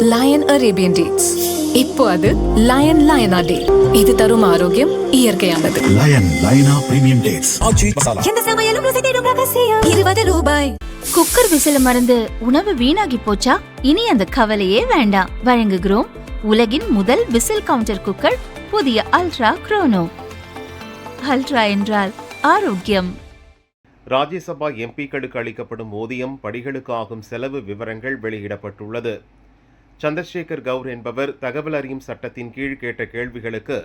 Line Arabian dates. இப்போ அது line லயனா டே. இது தரும் ஆரோக்கியம் இயற்கையானது. லயன் லயனா பிரீமியம் டேட்ஸ். எந்த சமையலும் ருசி தேடும் ரகசியம். 20 ரூபாய். குக்கர் விசில மறந்து உணவு வீணாகி போச்சா? இனி அந்த கவலையே வேண்டாம். வழங்குகிறோம் உலகின் முதல் விசில் கவுண்டர் குக்கர், புதிய அல்ட்ரா குரோனோ. அல்ட்ரா என்றால் ஆரோக்கியம். ராஜ்யசபா எம்பிக்களுக்கு அளிக்கப்படும் ஊதியம், படிகளுக்கு ஆகும் செலவு விவரங்கள் வெளியிடப்பட்டுள்ளது. சந்திரசேகர் கவுர் என்பவர் தகவல் அறியும் சட்டத்தின் கீழ் கேட்ட கேள்விகளுக்கு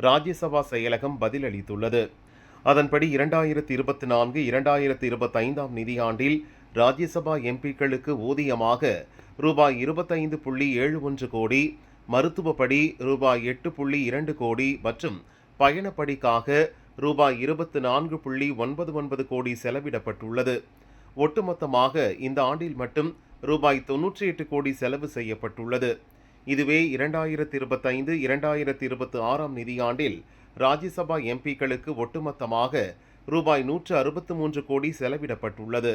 ராஜ்யசபா செயலகம் பதிலளித்துள்ளது. அதன்படி 2024-2025 நிதியாண்டில் ராஜ்யசபா எம்பிக்களுக்கு ஊதியமாக ரூபாய் 25.71 கோடி, மருத்துவப்படி ரூபாய் 8.2 கோடி மற்றும் பயணப்படிக்காக ரூபாய் 24.99 கோடி செலவிடப்பட்டுள்ளது. ஒட்டுமொத்தமாக இந்த ஆண்டில் மட்டும் ரூபாய் 98 கோடி செலவு செய்யப்பட்டுள்ளது. இதுவே 2025-2026 நிதியாண்டில் ராஜ்யசபா எம்பிக்களுக்கு ஒட்டுமொத்தமாக ரூபாய் 163 கோடி செலவிடப்பட்டுள்ளது.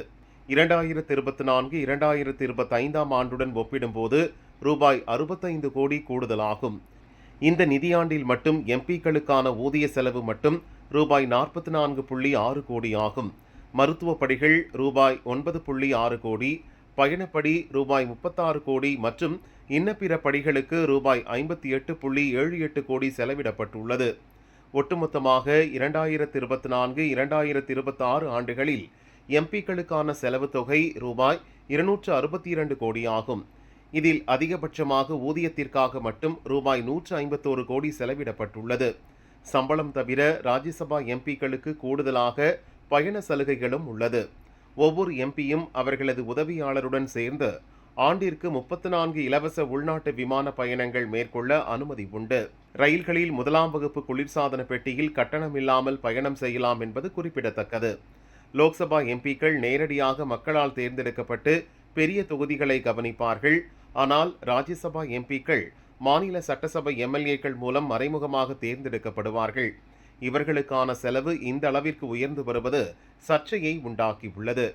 2024-2025 ஆண்டுடன் ஒப்பிடும்போது ரூபாய் 65 கோடி கூடுதலாகும். இந்த நிதியாண்டில் மட்டும் எம்பிக்களுக்கான ஊதிய செலவு மட்டும் ரூபாய் 44.6 கோடி ஆகும். மருத்துவ படிகள் ரூபாய் 9.6 கோடி, பயணப்படி ரூபாய் 36 கோடி மற்றும் இன்னபிற படிகளுக்கு ரூபாய் 58.78 கோடி செலவிடப்பட்டுள்ளது. ஒட்டுமொத்தமாக 2024-2026 ஆண்டுகளில் எம்பிக்களுக்கான செலவு தொகை ரூபாய் 262 கோடி ஆகும். இதில் அதிகபட்சமாக ஊதியத்திற்காக மட்டும் ரூபாய் 151 கோடி செலவிடப்பட்டுள்ளது. சம்பளம் தவிர ராஜ்யசபா எம்பிக்களுக்கு கூடுதலாக பயண சலுகைகளும் உள்ளது. ஒவ்வொரு எம்பியும் அவர்களது உதவியாளருடன் சேர்ந்து ஆண்டிற்கு 34 இலவச உள்நாட்டு விமான பயணங்கள் மேற்கொள்ள அனுமதி உண்டு. ரயில்களில் 1ஆம் வகுப்பு குளிர்சாதன பெட்டியில் கட்டணமில்லாமல் பயணம் செய்யலாம் என்பது குறிப்பிடத்தக்கது. லோக்சபா எம்பிக்கள் நேரடியாக மக்களால் தேர்ந்தெடுக்கப்பட்டு பெரிய தொகுதிகளை கவனிப்பார்கள். ஆனால் ராஜ்யசபா எம்பிக்கள் மாநில சட்டசபை எம்எல்ஏக்கள் மூலம் மறைமுகமாக தேர்ந்தெடுக்கப்படுவார்கள். இவர்களுக்கான செலவு இந்த அளவிற்கு உயர்ந்து வருவது சர்ச்சையை உண்டாக்கியுள்ளது.